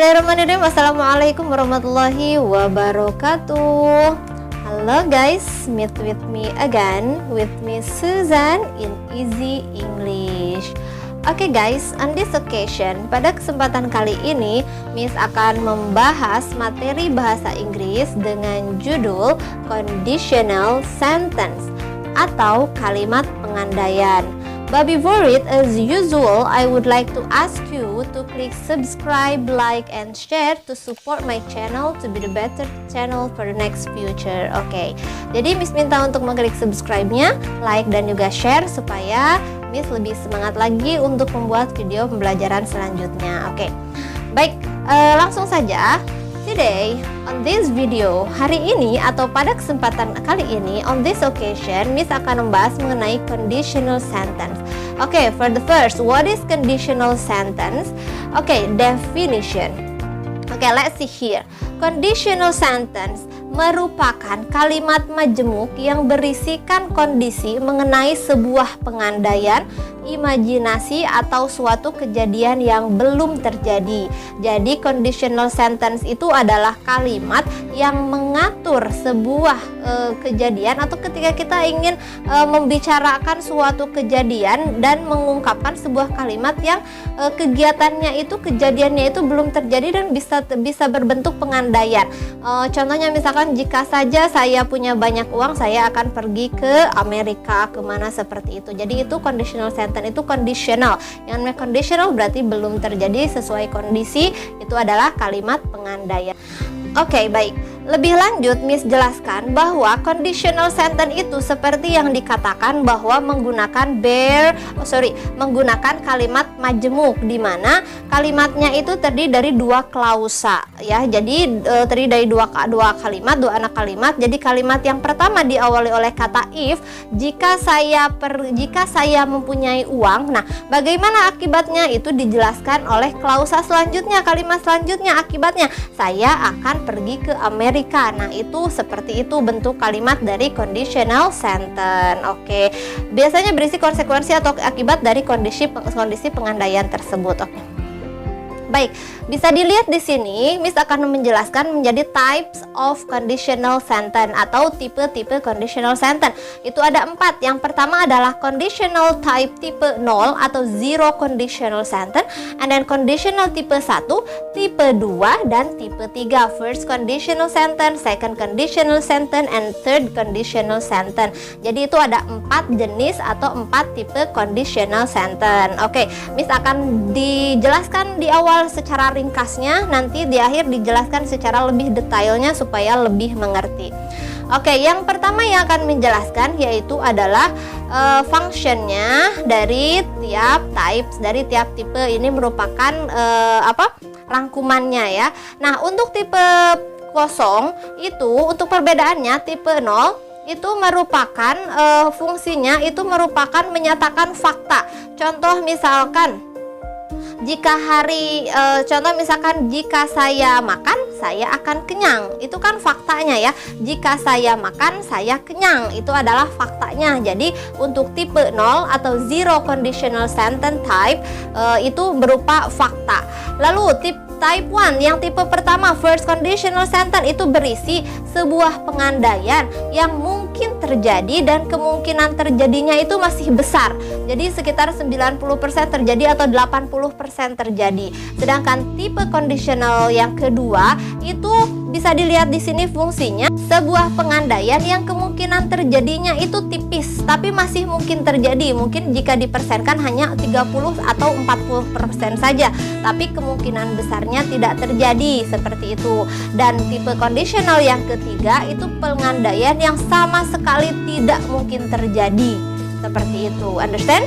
Bismillahirrahmanirrahim. Assalamualaikum warahmatullahi wabarakatuh. Hello guys, meet with me again with Miss Susan in Easy English. Oke guys, on this occasion, pada kesempatan kali ini Miss akan membahas materi bahasa Inggris dengan judul Conditional Sentence atau kalimat pengandaian. But before it, as usual, I would like to ask you to click subscribe, like, and share to support my channel to be the better channel for the next future. Oke, jadi Miss minta untuk mengklik subscribe-nya, like, dan juga share supaya Miss lebih semangat lagi untuk membuat video pembelajaran selanjutnya. Oke, baik, langsung saja. Today, on this video, hari ini atau pada kesempatan kali ini, on this occasion, Miss akan membahas mengenai conditional sentence. Okay, for the first, what is conditional sentence? Okay, definition. Okay, let's see here. Conditional sentence merupakan kalimat majemuk yang berisikan kondisi mengenai sebuah pengandaian, imajinasi, atau suatu kejadian yang belum terjadi. Jadi conditional sentence itu adalah kalimat yang mengatur sebuah kejadian, atau ketika kita ingin membicarakan suatu kejadian dan mengungkapkan sebuah kalimat yang kegiatannya itu, kejadiannya itu belum terjadi dan bisa berbentuk pengandaian. Contohnya misalkan, jika saja saya punya banyak uang, saya akan pergi ke Amerika, kemana, seperti itu. Jadi itu conditional sentence, itu conditional. Yang namanya conditional berarti belum terjadi sesuai kondisi, itu adalah kalimat pengandaian. Oke, baik. Lebih lanjut, Miss jelaskan bahwa conditional sentence itu seperti yang dikatakan bahwa menggunakan menggunakan kalimat majemuk, di mana kalimatnya itu terdiri dari dua klausa, ya. Jadi terdiri dari dua anak kalimat. Jadi kalimat yang pertama diawali oleh kata if, jika saya mempunyai uang. Nah, bagaimana akibatnya itu dijelaskan oleh klausa selanjutnya, kalimat selanjutnya, akibatnya saya akan pergi ke Amerika. Nah, itu seperti itu bentuk kalimat dari conditional sentence. Oke, biasanya berisi konsekuensi atau akibat dari kondisi pengandaian tersebut. Oke, baik, bisa dilihat di sini Miss akan menjelaskan menjadi types of conditional sentence atau tipe-tipe conditional sentence. Itu ada 4. Yang pertama adalah conditional type tipe 0 atau zero conditional sentence, and then conditional tipe 1, tipe 2, dan tipe 3. First conditional sentence, second conditional sentence, and third conditional sentence. Jadi itu ada 4 jenis atau 4 tipe conditional sentence. Oke, Miss akan dijelaskan di awal secara ringkasnya, nanti di akhir dijelaskan secara lebih detailnya supaya lebih mengerti. Oke, yang pertama yang akan menjelaskan yaitu adalah functionnya dari tiap types, dari tiap tipe. Ini merupakan rangkumannya, ya. Nah, untuk tipe kosong itu, untuk perbedaannya, tipe 0 itu merupakan fungsinya itu merupakan menyatakan fakta. Contoh misalkan, jika jika saya makan, saya akan kenyang. Itu kan faktanya, ya. Jika saya makan, saya kenyang. Itu adalah faktanya. Jadi untuk tipe 0 atau zero conditional sentence type itu berupa fakta. Lalu type 1 yang tipe pertama, first conditional sentence, itu berisi sebuah pengandaian yang mungkin terjadi dan kemungkinan terjadinya itu masih besar. Jadi sekitar 90% terjadi atau 80% terjadi. Sedangkan tipe conditional yang kedua itu bisa dilihat di sini fungsinya sebuah pengandaian yang kemungkinan terjadinya itu tipis, tapi masih mungkin terjadi. Mungkin jika dipersenkan hanya 30 atau 40% saja, tapi kemungkinan besarnya tidak terjadi, seperti itu. Dan tipe conditional yang ketiga itu pengandaian yang sama sekali tidak mungkin terjadi, seperti itu. Understand?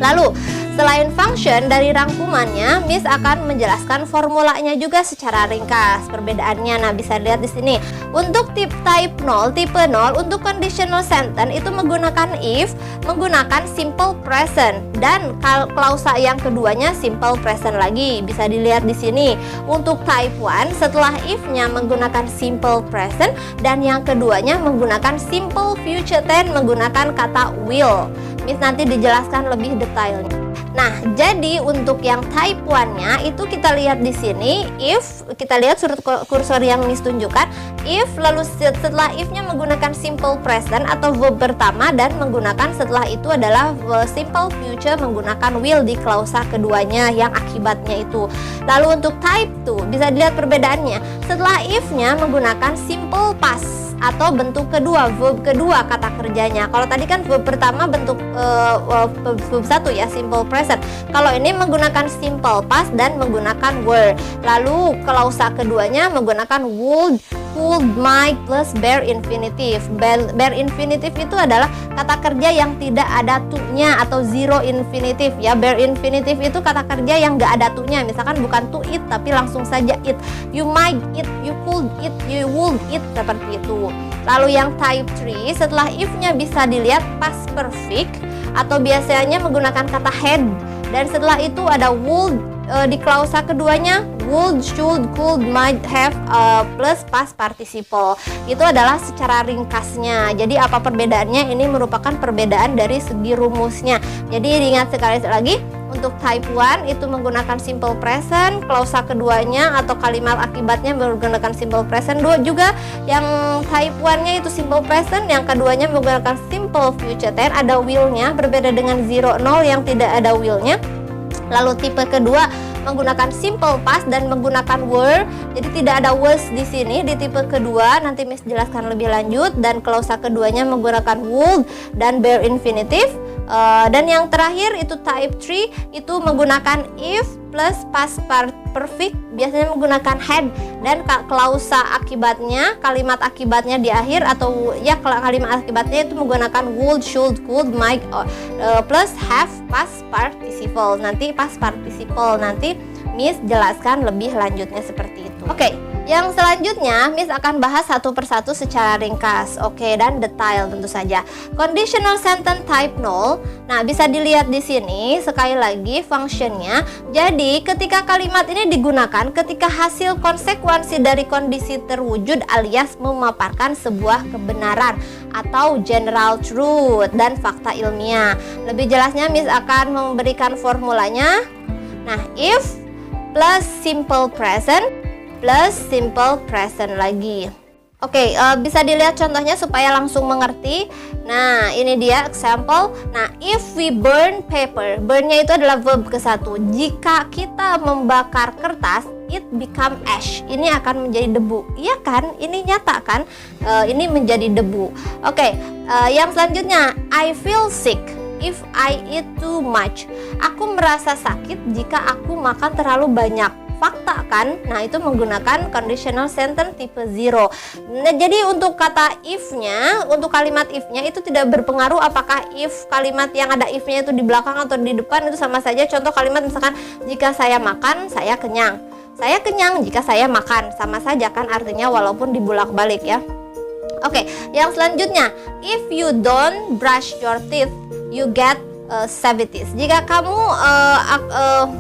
Lalu, selain function dari rangkumannya, Miss akan menjelaskan formulanya juga secara ringkas perbedaannya. Nah, bisa lihat di sini. Untuk type 0, tipe 0, untuk conditional sentence itu menggunakan if, menggunakan simple present, dan klausa yang keduanya simple present lagi. Bisa dilihat di sini. Untuk type 1, setelah if-nya menggunakan simple present, dan yang keduanya menggunakan simple future tense menggunakan kata will. Miss nanti dijelaskan lebih detailnya. Nah, jadi untuk yang type 1-nya itu kita lihat di sini, if kita lihat sudut kursor yang Miss tunjukkan, if lalu setelah if-nya menggunakan simple present atau verb pertama dan menggunakan setelah itu adalah simple future menggunakan will di klausa keduanya yang akibatnya itu. Lalu untuk type 2 bisa dilihat perbedaannya. Setelah if-nya menggunakan simple past atau bentuk kedua, verb kedua kata kerjanya. Kalau tadi kan verb pertama bentuk verb 1 ya, simple present. Kalau ini menggunakan simple past dan menggunakan were. Lalu klausa keduanya menggunakan would, could, might plus bare infinitive. Bare infinitive itu adalah kata kerja yang tidak ada to-nya atau zero infinitive ya. Bare infinitive itu kata kerja yang gak ada to-nya. Misalkan bukan to eat tapi langsung saja eat. You might eat, you could eat, you would eat, seperti itu. Lalu yang type 3 setelah if-nya bisa dilihat past perfect atau biasanya menggunakan kata had, dan setelah itu ada would di klausa keduanya would, should, could, might, have plus past participle. Itu adalah secara ringkasnya. Jadi apa perbedaannya? Ini merupakan perbedaan dari segi rumusnya. Jadi diingat sekali lagi, untuk type 1 itu menggunakan simple present, klausa keduanya atau kalimat akibatnya menggunakan simple present. Dua juga yang type 1-nya itu simple present, yang keduanya menggunakan simple future tense, ada will-nya, berbeda dengan 0, 0 yang tidak ada will-nya. Lalu tipe kedua menggunakan simple past dan menggunakan were. Jadi tidak ada was di sini di tipe kedua. Nanti Miss jelaskan lebih lanjut. Dan klausa keduanya menggunakan would dan bare infinitive. Dan yang terakhir itu type 3 itu menggunakan if plus past perfect, biasanya menggunakan had, dan klausa akibatnya, kalimat akibatnya di akhir atau ya kalimat akibatnya itu menggunakan would, should, could, might plus have past participle. Nanti past participle nanti Miss jelaskan lebih lanjutnya seperti itu. Oke, yang selanjutnya Miss akan bahas satu persatu secara ringkas. Oke, dan detail tentu saja. Conditional sentence type 0. Nah, bisa dilihat di sini sekali lagi fungsinya. Jadi, ketika kalimat ini digunakan ketika hasil konsekuensi dari kondisi terwujud alias memaparkan sebuah kebenaran atau general truth dan fakta ilmiah. Lebih jelasnya Miss akan memberikan formulanya. Nah, if plus simple present plus simple present lagi. Oke, bisa dilihat contohnya supaya langsung mengerti. Nah, ini dia example. Nah, if we burn paper, burn-nya itu adalah verb ke-1. Jika kita membakar kertas, it become ash. Ini akan menjadi debu. Iya kan? Ini nyata kan? Ini menjadi debu. Oke, yang selanjutnya, I feel sick if I eat too much. Aku merasa sakit jika aku makan terlalu banyak. Fakta kan? Nah, itu menggunakan conditional sentence tipe 0. Nah, jadi untuk kata if-nya, untuk kalimat if-nya itu tidak berpengaruh apakah if kalimat yang ada if-nya itu di belakang atau di depan, itu sama saja. Contoh kalimat misalkan, jika saya makan, saya kenyang. Saya kenyang jika saya makan. Sama saja kan artinya walaupun dibulak-balik ya. Oke, yang selanjutnya, if you don't brush your teeth, you get cavities. Jika kamu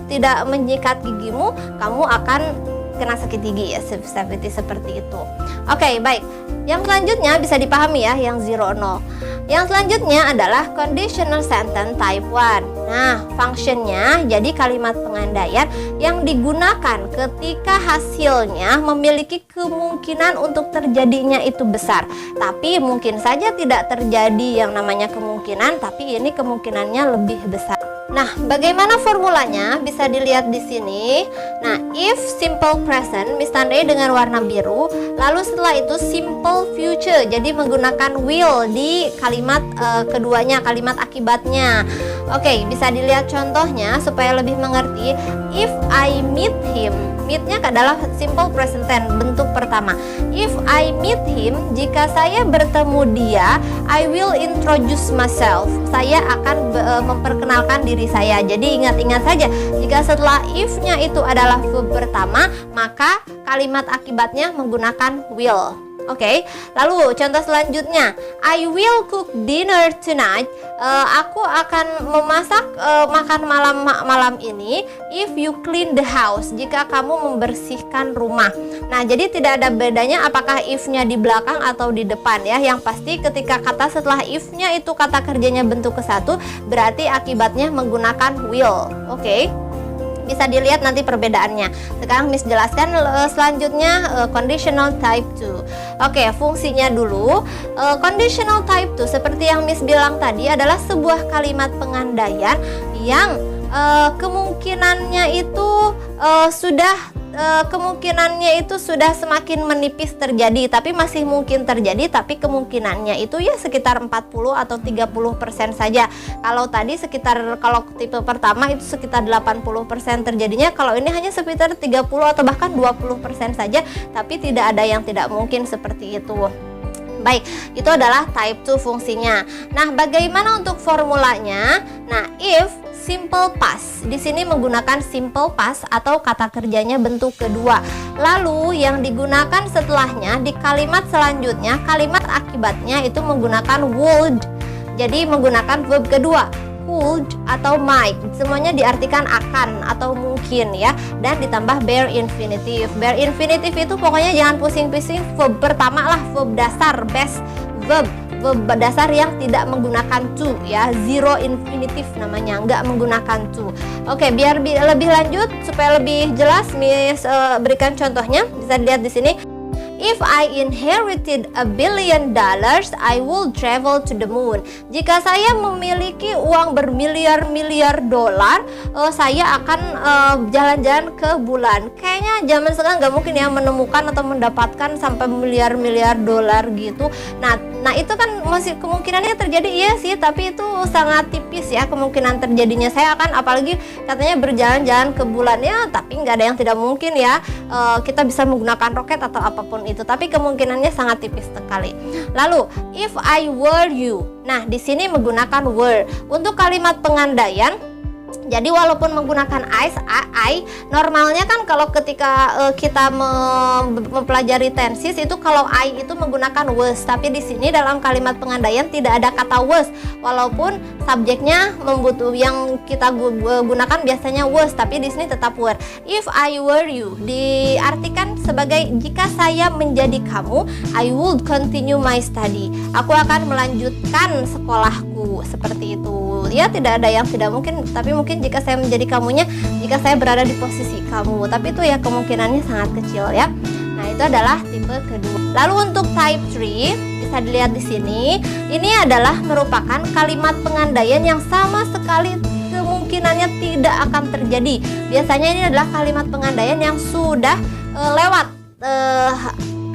tidak menyikat gigimu, kamu akan kena sakit gigi ya, cavities seperti itu. Oke, baik. Yang selanjutnya bisa dipahami ya, yang 0, 0. Yang selanjutnya adalah conditional sentence type 1. Nah, fungsinya jadi kalimat pengandaian yang digunakan ketika hasilnya memiliki kemungkinan untuk terjadinya itu besar. Tapi mungkin saja tidak terjadi yang namanya kemungkinan, tapi ini kemungkinannya lebih besar. Nah, bagaimana formulanya? Bisa dilihat di sini. Nah, if simple present Miss tandai dengan warna biru, lalu setelah itu simple future, jadi menggunakan will di kalimat keduanya, kalimat akibatnya. Oke, bisa dilihat contohnya supaya lebih mengerti. If I meet him, meet-nya adalah simple present tense, bentuk pertama. If I meet him, jika saya bertemu dia, I will introduce myself. Saya akan memperkenalkan diri saya. Jadi ingat-ingat saja, jika setelah if-nya itu adalah verb pertama, maka kalimat akibatnya menggunakan will. Oke, lalu contoh selanjutnya, I will cook dinner tonight. Aku akan memasak makan malam ini if you clean the house, jika kamu membersihkan rumah. Nah, jadi tidak ada bedanya apakah if-nya di belakang atau di depan ya. Yang pasti ketika kata setelah if-nya itu kata kerjanya bentuk ke-1, berarti akibatnya menggunakan will. Oke. Bisa dilihat nanti perbedaannya. Sekarang Miss jelaskan selanjutnya conditional type 2. Oke, fungsinya dulu. Conditional type 2 seperti yang Miss bilang tadi adalah sebuah kalimat pengandaian yang kemungkinannya itu sudah semakin menipis terjadi, tapi masih mungkin terjadi, tapi kemungkinannya itu ya sekitar 40 atau 30% saja. Kalau tadi kalau tipe pertama itu sekitar 80% terjadinya, kalau ini hanya sekitar 30 atau bahkan 20% saja, tapi tidak ada yang tidak mungkin seperti itu. Baik, itu adalah type 2 fungsinya. Nah, bagaimana untuk formulanya? Nah, if simple past, di sini menggunakan simple past atau kata kerjanya bentuk kedua. Lalu yang digunakan setelahnya di kalimat selanjutnya, kalimat akibatnya itu menggunakan would. Jadi menggunakan verb kedua, would atau might. Semuanya diartikan akan atau mungkin ya, dan ditambah bare infinitive. Bare infinitive itu pokoknya jangan pusing-pusing, verb pertama lah, verb dasar, base verb dasar yang tidak menggunakan to ya, zero infinitive namanya, nggak menggunakan to. Oke, biar lebih lanjut supaya lebih jelas, Miss berikan contohnya, bisa dilihat di sini. If I inherited $1 billion, I will travel to the moon. Jika saya memiliki uang bermiliar-miliar dolar, saya akan jalan-jalan ke bulan. Kayaknya zaman sekarang nggak mungkin ya menemukan atau mendapatkan sampai miliar-miliar dolar gitu. Nah itu kan masih kemungkinannya terjadi, iya sih, tapi itu sangat tipis ya kemungkinan terjadinya. Saya akan apalagi katanya berjalan-jalan ke bulan ya, tapi nggak ada yang tidak mungkin ya. Kita bisa menggunakan roket atau apapun itu, tapi kemungkinannya sangat tipis sekali. Lalu if I were you, nah di sini menggunakan were untuk kalimat pengandaian. Jadi walaupun menggunakan I, normalnya kan kalau ketika kita mempelajari tenses itu kalau I itu menggunakan was, tapi di sini dalam kalimat pengandaian tidak ada kata was, walaupun subjeknya yang kita gunakan biasanya was, tapi di sini tetap were. If I were you diartikan sebagai jika saya menjadi kamu, I would continue my study. Aku akan melanjutkan sekolahku, seperti itu. Ya, tidak ada yang tidak mungkin, tapi mungkin jika saya menjadi kamunya, jika saya berada di posisi kamu, tapi itu ya kemungkinannya sangat kecil ya. Nah, itu adalah tipe kedua. Lalu untuk type 3 bisa dilihat di sini, ini adalah merupakan kalimat pengandaian yang sama sekali kemungkinannya tidak akan terjadi. Biasanya ini adalah kalimat pengandaian yang sudah lewat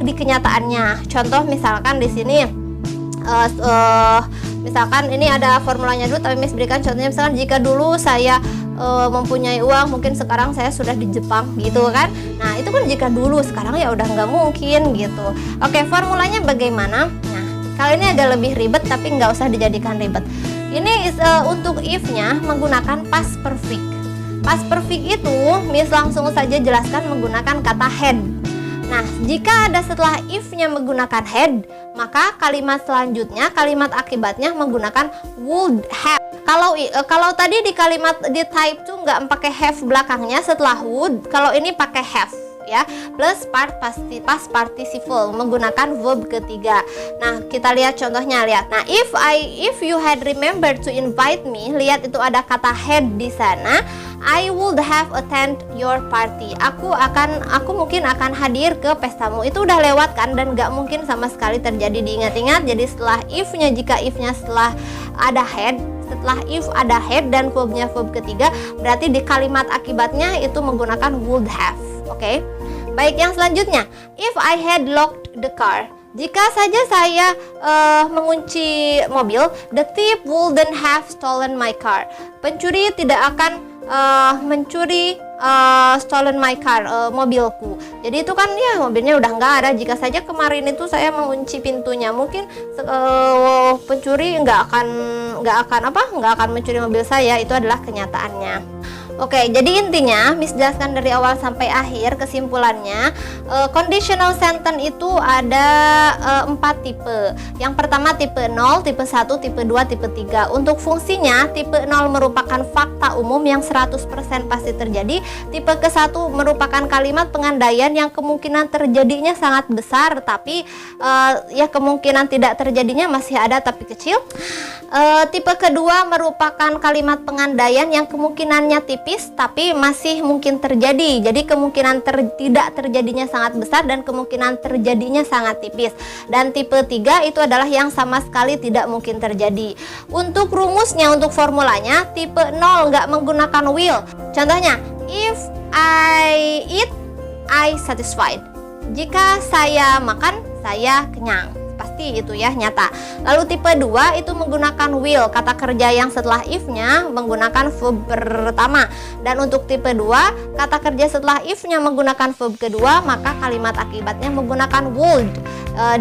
di kenyataannya. Contoh misalkan di sini misalkan ini ada formulanya dulu, tapi Miss berikan contohnya. Misalkan jika dulu saya mempunyai uang, mungkin sekarang saya sudah di Jepang gitu kan. Nah itu kan jika dulu, sekarang ya udah nggak mungkin gitu. Oke, formulanya bagaimana? Nah kali ini agak lebih ribet, tapi nggak usah dijadikan ribet. Ini untuk if-nya menggunakan past perfect. Past perfect itu Miss langsung saja jelaskan menggunakan kata had. Nah, jika ada setelah if-nya menggunakan had, maka kalimat selanjutnya, kalimat akibatnya menggunakan would have. Kalau tadi di kalimat di type 2 nggak pakai have belakangnya setelah would, kalau ini pakai have ya, plus past participle menggunakan verb ketiga. Nah, kita lihat contohnya, lihat. Nah, if you had remembered to invite me, lihat itu ada kata had di sana. I would have attend your party. Aku mungkin akan hadir ke pestamu. Itu udah lewat kan, dan gak mungkin sama sekali terjadi. Diingat-ingat, jadi setelah if-nya, jika if-nya setelah ada had, setelah if ada had dan verbnya verb ketiga, berarti di kalimat akibatnya itu menggunakan would have. Oke. Baik, yang selanjutnya, if I had locked the car. Jika saja saya mengunci mobil, the thief wouldn't have stolen my car. Pencuri tidak akan mencuri stolen my car, mobilku. Jadi itu kan ya mobilnya udah nggak ada. Jika saja kemarin itu saya mengunci pintunya, mungkin pencuri nggak akan mencuri mobil saya. Itu adalah kenyataannya. Oke, jadi intinya Miss jelaskan dari awal sampai akhir. Kesimpulannya, conditional sentence itu ada 4 tipe. Yang pertama tipe 0, tipe 1, tipe 2, tipe 3. Untuk fungsinya, tipe 0 merupakan fakta umum yang 100% pasti terjadi. Tipe ke-1 merupakan kalimat pengandaian yang kemungkinan terjadinya sangat besar, tapi ya kemungkinan tidak terjadinya masih ada tapi kecil. Tipe kedua merupakan kalimat pengandaian yang kemungkinannya tipis tapi masih mungkin terjadi. Jadi kemungkinan tidak terjadinya sangat besar dan kemungkinan terjadinya sangat tipis. Dan tipe 3 itu adalah yang sama sekali tidak mungkin terjadi. Untuk rumusnya, untuk formulanya, tipe 0 nggak menggunakan will. Contohnya, if I eat, I satisfied. Jika saya makan, saya kenyang. Pasti itu ya, nyata. Lalu tipe 2 itu menggunakan will, kata kerja yang setelah if-nya menggunakan verb pertama. Dan untuk tipe 2, kata kerja setelah if-nya menggunakan verb kedua, maka kalimat akibatnya menggunakan would.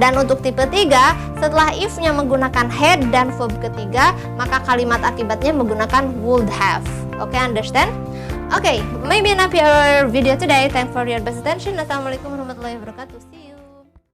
Dan untuk tipe 3, setelah if-nya menggunakan had dan verb ketiga, maka kalimat akibatnya menggunakan would have. Okay, understand? Okay, maybe enough for our video today. Thanks for your best attention. Assalamualaikum warahmatullahi wabarakatuh.